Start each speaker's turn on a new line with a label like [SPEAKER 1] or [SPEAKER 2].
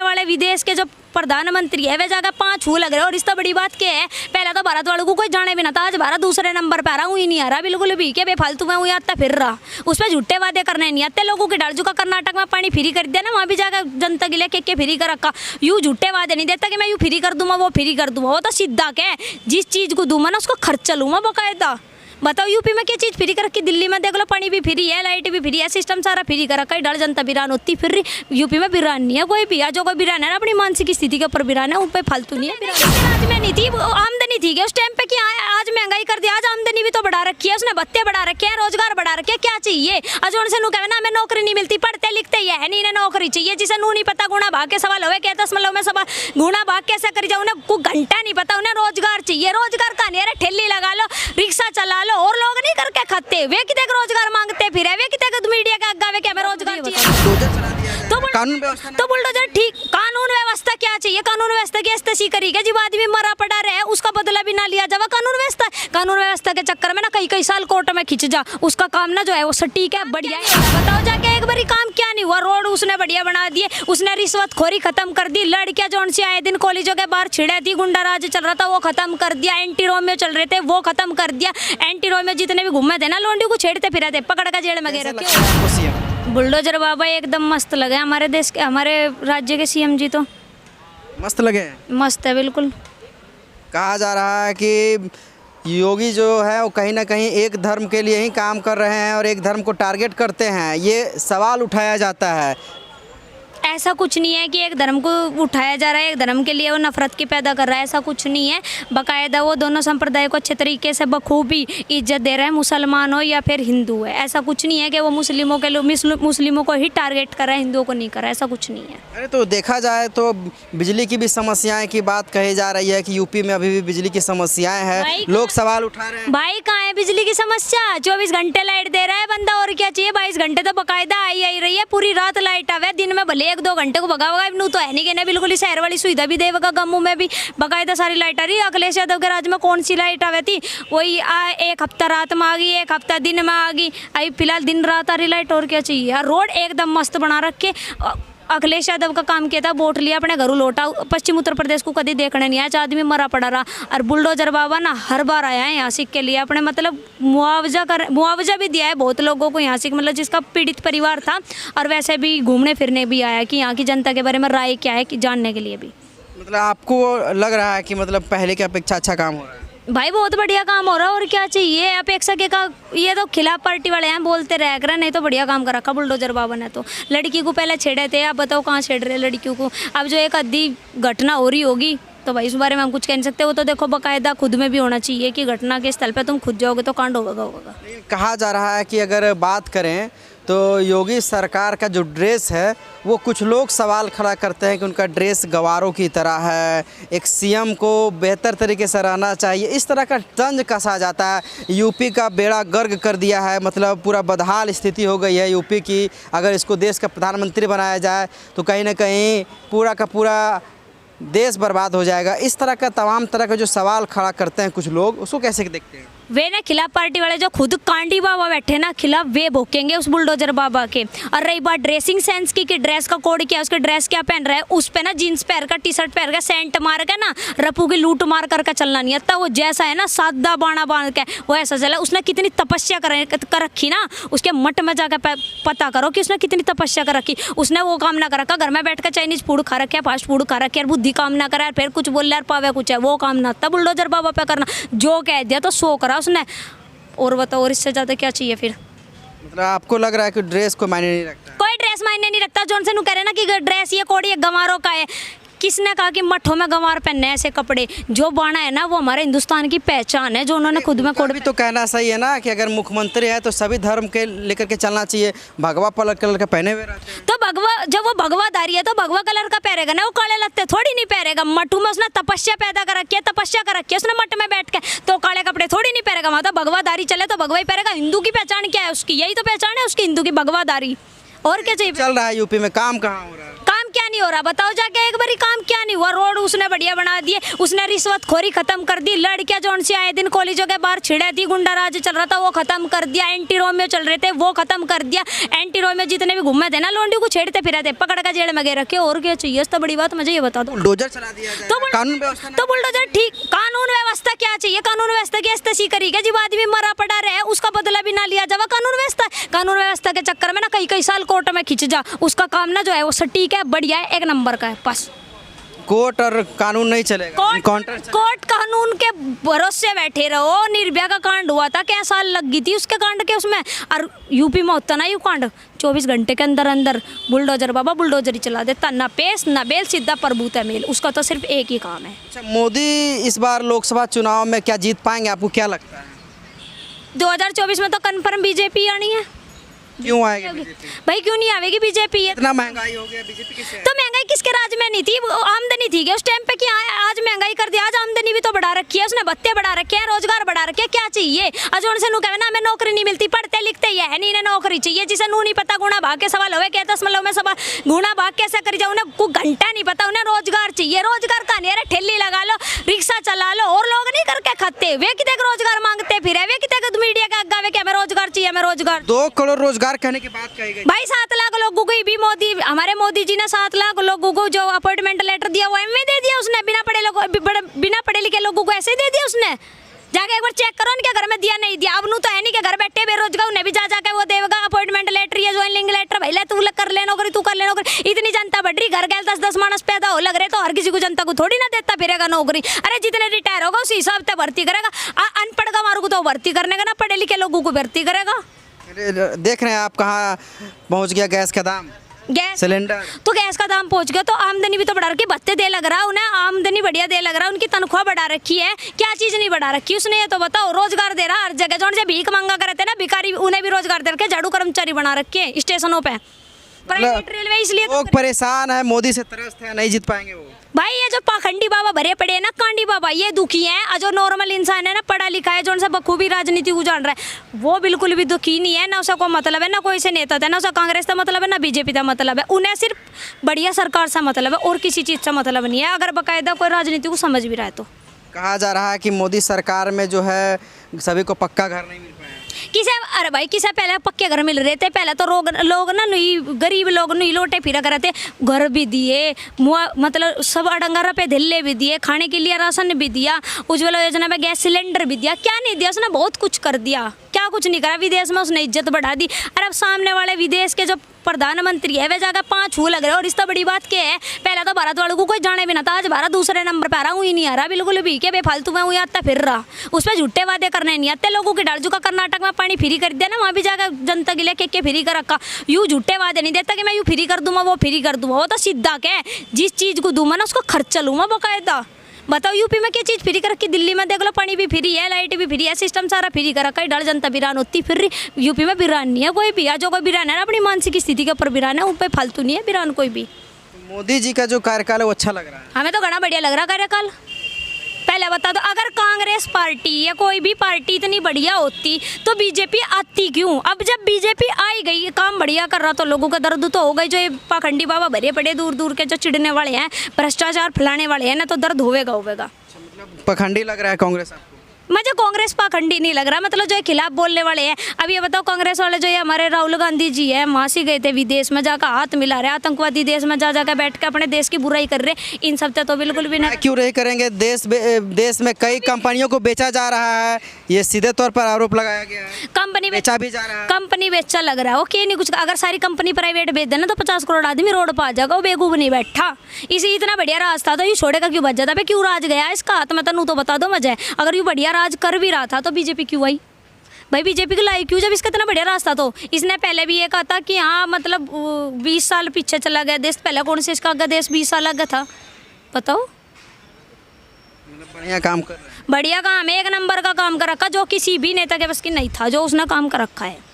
[SPEAKER 1] वाले विदेश के जो प्रधानमंत्री है वे जाकर 5 फूल लग रहे हैं। और इससे बड़ी बात क्या है, पहले तो भारत वालों को कोई जाने भी ना था, आज भारत दूसरे नंबर पर आ रहा हूँ ही नहीं आ रहा बिल्कुल भी, के बेफालतू में वहीं आता फिर रहा, उस पर झूठे वादे करने नहीं आते लोगों के डाल चुका। कर्नाटक में पानी फ्री कर दिया ना, वहाँ भी जाकर जनता के लिए के फ्री कर रखा। यूँ झूठे वादे नहीं देता कि मैं यूँ फ्री कर दूंगा वो फ्री कर दूंगा, वो तो सीधा क्या है, जिस चीज़ को दूंगा ना उसको खर्चा लूँगा बाकायदा। बताओ यूपी में क्या चीज़ फ्री कर रखी, दिल्ली में देख लो पानी भी फ्री है, लाइट भी फ्री है, सिस्टम सारा फ्री कर रखा है, डर जनता बिरान होती फिर रही। यूपी में बिरान नहीं है कोई भी, जो कोई बिरान है ना अपनी मानसिक स्थिति के ऊपर बिरान है, उन पर फालतू नहीं है। आज में नहीं थी आमदनी थी क्या उस टाइम पे, कि आज महंगाई कर दी, आज आमदनी भी तो बढ़ा रखी है उसने, भत्ते बढ़ा रखे हैं, रोजगार बढ़ा रखे हैं, क्या चाहिए। आज उनसे नू कहना हमें नौकरी नहीं मिलती, पढ़ते लिखते ही है नहीं, इन्हें नौकरी चाहिए। जिसे नू नहीं पता गुणा भाग के सवाल हो, क्या 10 में सवाल गुणा भाग कैसे करी जाए, उन्हें कोई घंटा नहीं पता, उन्हें रोजगार चाहिए। रोजगार का नहीं, अरे ठेली लगा लो, रिक्शा चला लो, और लोग नहीं करके खाते, वे कितने रोजगार मांगते फिर है, वे कितने मीडिया का आगे के हमें रोजगार चाहिए। तो बुलडोजर ठीक, कानून व्यवस्था क्या चाहिए, कानून व्यवस्था की अस्ती करेगी जब आदमी मरा पड़ा रहे उसका बदला भी ना लिया जावा। कानून व्यवस्था के चक्कर में ना कई साल कोर्ट में खिंच जा, उसका काम ना जो है वो सटीक है, बढ़िया है। बताओ जाके एक बारी काम क्या नहीं हुआ, रोड उसने बढ़िया बना दिए, उसने रिश्वतखोरी खत्म कर दी, लड़कियां जौन सी आए दिन कॉलेजों के बाहर छिड़े थी, गुंडा राज चल रहा था वो खत्म कर दिया, एंटी रोमियो चल रहे थे वो खत्म कर दिया, एंटी रोमियो जितने भी घूमे थे ना लोंडी को छेड़ते फिरे थे, पकड़ कर जेल में गए रखे। बुलडोजर बाबा एकदम मस्त लगे हमारे देश के, हमारे राज्य के सीएम जी तो
[SPEAKER 2] मस्त लगे,
[SPEAKER 1] मस्त है बिल्कुल।
[SPEAKER 2] कहा जा रहा है कि योगी जो है वो कहीं ना कहीं एक धर्म के लिए ही काम कर रहे हैं और एक धर्म को टारगेट करते हैं, ये सवाल उठाया जाता है।
[SPEAKER 1] ऐसा कुछ नहीं है कि एक धर्म को उठाया जा रहा है, एक धर्म के लिए वो नफरत की पैदा कर रहा है, ऐसा कुछ नहीं है। बाकायदा वो दोनों संप्रदाय को अच्छे तरीके से बखूबी इज्जत दे रहा है, मुसलमान हो या फिर हिंदू है। ऐसा कुछ नहीं है कि वो मुस्लिमों को ही टारगेट कर रहा है, हिंदुओं को नहीं कर रहा है, ऐसा कुछ नहीं है।
[SPEAKER 2] अरे तो देखा जाए तो बिजली की भी समस्याएं की बात कही जा रही है कि यूपी में अभी भी बिजली की समस्याएं हैं, लोग सवाल उठा रहे हैं।
[SPEAKER 1] भाई कहाँ है बिजली की समस्या, 24 घंटे लाइट दे रहा है बंदा, और क्या चाहिए। 22 घंटे तो बाकायदा आई रही है, पूरी रात लाइट आवे, दिन में भले 1-2 घंटे को भगावा नू तो है नहीं कहने, बिल्कुल शहर वाली सुविधा भी देगा, गाँवों में भी बाकायदा सारी लाइट आ रही है। अखिलेश यादव के राज में कौन सी लाइट आवे थी, वही एक हफ्ता रात में आ गई, एक हफ्ता दिन में आ गई, अभी फिलहाल दिन रात आ रही लाइट, और क्या चाहिए। रोड एकदम मस्त बना रखे, अखिलेश यादव का काम किया था, वोट लिया अपने घरों लौटा, पश्चिम उत्तर प्रदेश को कभी देखने नहीं आया, आदमी मरा पड़ा रहा। और बुलडोजर बाबा ना हर बार आया है यहाँ के लिए, अपने मतलब मुआवजा भी दिया है बहुत लोगों को यहाँ से, मतलब जिसका पीड़ित परिवार था, और वैसे भी घूमने फिरने भी आया कि यहाँ की जनता के बारे में राय क्या है कि जानने के लिए भी।
[SPEAKER 2] मतलब आपको लग रहा है कि मतलब पहले की अपेक्षा अच्छा काम हो रहा है?
[SPEAKER 1] भाई बहुत बढ़िया काम हो रहा है, और क्या चाहिए अपेक्षा के का। ये तो खिलाफ पार्टी वाले हैं बोलते रह कर, नहीं तो बढ़िया काम कर रखा बुलडोजर बाबा ने। तो लड़की को पहले छेड़े थे, अब बताओ कहाँ छेड़ रहे लड़कियों को। अब जो एक आधी घटना हो रही होगी तो भाई इस बारे में हम कुछ कह नहीं सकते, वो तो देखो बाकायदा खुद में भी होना चाहिए कि घटना के स्थल पे तुम खुद जाओगे तो कांड होगा।
[SPEAKER 2] कहा जा रहा है कि अगर बात करें तो योगी सरकार का जो ड्रेस है वो कुछ लोग सवाल खड़ा करते हैं कि उनका ड्रेस गवारों की तरह है, एक सीएम को बेहतर तरीके से रहना चाहिए, इस तरह का तंज कसा जाता है। यूपी का बेड़ा गर्क कर दिया है, मतलब पूरा बदहाल स्थिति हो गई है यूपी की। अगर इसको देश का प्रधानमंत्री बनाया जाए तो कहीं ना कहीं पूरा का पूरा देश बर्बाद हो जाएगा। इस तरह का तमाम तरह के जो सवाल खड़ा करते हैं कुछ लोग, उसको कैसे देखते हैं?
[SPEAKER 1] वे ना खिलाफ पार्टी वाले जो खुद कांडी बाबा बैठे ना खिलाफ, वे भोकेंगे उस बुलडोजर बाबा के। और रही बात ड्रेसिंग सेंस की कि ड्रेस का कोड क्या है, उसके ड्रेस क्या पहन रहा है, उस पे ना जीन्स पहन कर, टी शर्ट पहन कर, सेंट मार के ना रफू की लूट मार करके चलना नहीं आता। वो जैसा है ना सादा बाणा बांध के वो ऐसा चला। उसने कितनी तपस्या कर रखी ना, उसके मठ में जाकर पता करो कि उसने कितनी तपस्या कर रखी। उसने वो काम ना कर रखा, घर में बैठ कर चाइनीज फूड खा रखे, फास्ट फूड खा रखे, बुद्धि काम ना करा, फिर कुछ बोल यार पावे कुछ है, वो काम ना था बुलडोजर बाबा पे करना। जो कह दिया तो सो करा उसने, और बताओ और इससे ज़्यादा क्या चाहिए फिर।
[SPEAKER 2] मतलब आपको लग रहा है कि ड्रेस को मायने नहीं रखता?
[SPEAKER 1] कोई ड्रेस मायने नहीं रखता। जॉनसन कह रहे ना कि ड्रेस ये कोड ये गंवारों का है, किसने कहा कि मठों में गंवार पहनने ऐसे कपड़े। जो बाणा है ना वो हमारे हिंदुस्तान की पहचान है, जो उन्होंने खुद में कोड
[SPEAKER 2] भी तो कहना सही है ना कि अगर मुख्यमंत्री है तो सभी धर्म के लेकर के चलना चाहिए। भगवा कलर के पहने हुए रहते हैं,
[SPEAKER 1] तो भगवा जब वो भगवाधारी है तो भगवा कलर का पहनेगा ना, वो काले लत्ते थोड़ी नहीं पहनेगा। मठू में उसने तपस्या पैदा कर रखी है, तपस्या कर रखी है उसने मठ में बैठ के, तो काले कपड़े थोड़ी नहीं पहनेगा। वहाँ तो भगवाधारी चले तो भगवा ही पहनेगा। हिंदू की पहचान क्या है उसकी, यही तो पहचान है उसकी, हिंदू की भगवाधारी। और क्या चाहिए?
[SPEAKER 2] चल रहा है यूपी में, काम कहाँ हो रहा है?
[SPEAKER 1] काम क्या नहीं हो रहा बताओ जाके एक बारी, काम क्या नहीं हुआ, रोड उसने बढ़िया बना दिए, उसने रिश्वतखोरी खत्म कर दी, लड़कियां जोन सी आए दिन कॉलेजों के बाहर छिड़े थी, गुंडा राज चल रहा था वो खत्म कर दिया, एंटी रोमियो चल रहे थे वो खत्म कर दिया, एंटी रोमियो जितने भी घूमे थे ना लोंडी को छेड़ते फिरे थे पकड़ कर जेल में गए रखे। और क्या चाहिए? तो बड़ी बात मुझे ये बता दो।
[SPEAKER 2] बुलडोजर चला दिया जाए, कानून व्यवस्था
[SPEAKER 1] तो बुलडोजर ठीक, कानून व्यवस्था क्या चाहिए? कानून व्यवस्था की ऐसी करेगी जब आदमी मरा पड़ा रहे उसका बदला भी ना लिया जावा। कानून व्यवस्था, कानून व्यवस्था के चक्कर में ना कई साल कोर्ट में खिंच जा, उसका काम ना जो है वो सटीक है, बढ़िया है, एक नंबर का है। बस
[SPEAKER 2] कोर्ट और कानून नहीं चलेगा,
[SPEAKER 1] कोर्ट कानून के भरोसे बैठे रहो। निर्भया का कांड हुआ था, क्या साल लग गई थी उसके कांड के उसमें, और यूपी में होता ना यू कांड 24 घंटे के अंदर अंदर बुलडोजर बाबा बुलडोजर ही चला देता, ना पेश ना बेल, सीधा प्रभुत है मेल, उसका तो सिर्फ एक ही काम है।
[SPEAKER 2] अच्छा, मोदी इस बार लोकसभा चुनाव में क्या जीत पाएंगे, आपको क्या लगता है?
[SPEAKER 1] 2024 में तो कन्फर्म बीजेपी आनी है।
[SPEAKER 2] क्यों आएगी बीजेपी?
[SPEAKER 1] भाई क्यों नहीं आवेगी बीजेपी?
[SPEAKER 2] इतना महंगाई हो गया, बीजेपी किससे?
[SPEAKER 1] तो महंगाई किसके राज में नहीं थी? आमदनी थी क्या उस टाइम पे? क्या आज महंगाई कर दिया? आज आमदनी भी तो बढ़ा रखी है उसने, भत्ते बढ़ा रखे हैं, रोजगार बढ़ा रखे हैं, क्या चाहिए? आज उनसे नु कहना हमें नौकरी नहीं मिलती, पढ़ते लिखते ही है नहीं, इन्हें नौकरी चाहिए। जिसे नू नहीं पता गुणा भाग के सवाल होवे, कहता दशमलव में सवाल गुणा भाग कैसे करी जाए, उन्हें कोई घंटा नहीं पता, उन्हें रोजगार चाहिए। रोजगार का नहीं, अरे ठेली लगा लो, रिक्शा चला लो, और लोग नहीं करके खाते, वे कितने रोजगार मांगते फिर, वे कितने मीडिया का आगे कि हमें रोजगार चाहिए, हमें रोजगार।
[SPEAKER 2] 2 करोड़ रोजगार कहने की बात कही गई
[SPEAKER 1] भाई 7 लाख लोगों को भी मोदी, हमारे मोदी जी ने 7 लाख लोगों को जो अपॉइंटमेंट लेटर दिया वो एमवे दे दिया उसने, बिना पढ़े लिखे लोगों को ऐसे दे दिया उसने। जाके एक बार चेक करो उनके घर में दिया नहीं दिया। अब नू तो है नहीं कि घर बैठे बेरोजगार उन्हें भी जाके वो देगा अपॉइंटमेंट लेटर या ज्वाइनिंग लेटर, भाई ले तू कर ले नौकरी, तू कर ले नौकरी। इतनी जनता बढ़ रही, घर गए 10-10 मानस पैदा हो लग रहे, तो हर किसी को जनता को थोड़ी ना देता फिरेगा नौकरी। अरे जितने रिटायर होगा उसी हिसाब से भर्ती करेगा। अनपढ़ का मारू को तो भर्ती करने का ना, पढ़े लिखे लोगों को भर्ती करेगा।
[SPEAKER 2] देख रहे हैं आप कहाँ पहुँच गया गैस का दाम,
[SPEAKER 1] गैस
[SPEAKER 2] सिलेंडर,
[SPEAKER 1] तो गैस का दाम पहुंच गया, तो आमदनी भी तो बढ़ा रखी, भत्ते दे लग रहा उन्हें, आमदनी बढ़िया दे लग रहा, उनकी तनख्वाह बढ़ा रखी है, क्या चीज नहीं बढ़ा रखी उसने? ये तो बताओ। रोजगार दे रहा हर जगह, जो से भीख मांगा करते ना भिखारी, उन्हें भी रोजगार दे रखे, झाड़ू कर्मचारी बना रखे हैं स्टेशनों पे, प्राइवेट रेलवे। इसलिए
[SPEAKER 2] लोग परेशान है, मोदी से त्रस्त है, नहीं जीत पाएंगे वो।
[SPEAKER 1] भाई ये जो पाखंडी बाबा भरे पड़े हैं ना, कांडी बाबा, ये दुखी हैं। और जो नॉर्मल इंसान है ना, पढ़ा लिखा है, जो उनसे बखूबी राजनीति को जान रहा है, वो बिल्कुल भी दुखी नहीं है। ना उसका कोई मतलब है, ना कोई से नेता था, ना उसका कांग्रेस का मतलब है, ना बीजेपी का मतलब है। उन्हें सिर्फ बढ़िया सरकार से मतलब है, और किसी चीज़ से मतलब नहीं है, अगर बाकायदा कोई राजनीति को समझ भी रहा है तो।
[SPEAKER 2] कहा जा रहा है कि मोदी सरकार में जो है सभी को पक्का घर नहीं मिल पाया।
[SPEAKER 1] किसे, अरे भाई किसे पहले पक्के घर मिल रहे थे? पहले तो लोग ना नहीं, गरीब लोग नहीं लोटे फिरा कर थे, घर भी दिए, मतलब सब अडंगा रुपए धिल्ले भी दिए, खाने के लिए राशन भी दिया, उज्ज्वला योजना में गैस सिलेंडर भी दिया। क्या नहीं दिया उसने? बहुत कुछ कर दिया। क्या कुछ नहीं करा? विदेश में उसने इज्जत बढ़ा दी। अरे अब सामने वाले विदेश के जो प्रधानमंत्री है वे जाकर 5 छू लग रहे, और इस बड़ी बात क्या है, पहले तो भारत वालों को कोई जाने भी ना था, आज भारत दूसरे नंबर पे आ रहा हूँ ही नहीं आ रहा बिल्कुल भी, के बेफालतू में हुई आता फिर रहा, उस पर झूठे वादे करने नहीं आते लोगों की। डाल चुका कर्नाटक में पानी फ्री कर दिया ना, वहाँ भी जाकर जनता के लिए के फ्री कर रखा। यूँ झूठे वादे नहीं देता कि मैं यूँ फ्री कर दूंगा वो फ्री कर दूंगा, वो तो सीधा क्या, जिस चीज़ को दूंगा ना उसको खर्चा लूँगा बाकायदा। बताओ यूपी में क्या चीज़ फ्री कर रखी? दिल्ली में देख लो, पानी भी फ्री है, लाइट भी फ्री है, सिस्टम सारा फ्री कर रखा है, डर जनता बिरान होती फिर रही। यूपी में बिरान नहीं है कोई भी, जो कोई बिरान है ना अपनी मानसिक स्थिति के ऊपर बिरान है, उन पर फालतू नहीं है बिरान कोई भी।
[SPEAKER 2] मोदी जी का जो कार्यकाल है वो अच्छा लग रहा है?
[SPEAKER 1] हमें तो घना बढ़िया लग रहा कार्यकाल। पहले बता दो, अगर कांग्रेस पार्टी या कोई भी पार्टी इतनी बढ़िया होती तो बीजेपी आती क्यों? अब जब बीजेपी आई गई, काम बढ़िया कर रहा, तो लोगों का दर्द तो हो गई। जो ये पाखंडी बाबा भरे पड़े दूर दूर के, जो चिढ़ने वाले हैं, भ्रष्टाचार फैलाने वाले हैं ना, तो दर्द होगा।
[SPEAKER 2] मतलब पखंडी लग रहा है कांग्रेस आपको?
[SPEAKER 1] मुझे कांग्रेस पाखंडी नहीं लग रहा, मतलब जो खिलाफ बोलने वाले हैं। अब ये बताओ, कांग्रेस वाले जो ये हमारे राहुल गांधी जी है, वहाँ से गए थे विदेश में, जाकर हाथ मिला रहे, आतंकवादी देश में जाकर बैठ के अपने देश की बुराई कर रहे। इन सब तो बिल्कुल भी नहीं।
[SPEAKER 2] क्यों नहीं करेंगे? देश में कई कंपनियों को बेचा जा रहा है, ये सीधे तौर पर आरोप लगाया गया है।
[SPEAKER 1] कंपनी
[SPEAKER 2] बेचा भी जा रहा है,
[SPEAKER 1] कंपनी बेचा लग रहा है, ओके नहीं कुछ। अगर सारी कंपनी प्राइवेट बेच देना तो 50 करोड़ आदमी रोड पर आ जाएगा, वो बेवकूफ नहीं बैठा। इसी इतना बढ़िया राज था तो ये छोड़ेगा क्यों? बच जाता है क्यों? राज गया इसका हाथ में, तनु तो बता दो मुझे। अगर ये बढ़िया राज कर भी रहा था तो बीजेपी क्यों आई? भाई बीजेपी को लाई क्यों जब इसका इतना बढ़िया रास्ता? तो इसने पहले भी ये कहा था कि हाँ मतलब 20 साल पीछे चला गया देश। पहले कौन से इसका आगे देश 20 साल आगे था बताओ?
[SPEAKER 2] बढ़िया काम कर रहा है,
[SPEAKER 1] बढ़िया काम है, 1 नंबर का काम कर रखा, जो किसी भी नेता के बस की नहीं था, जो उसने काम कर रखा है।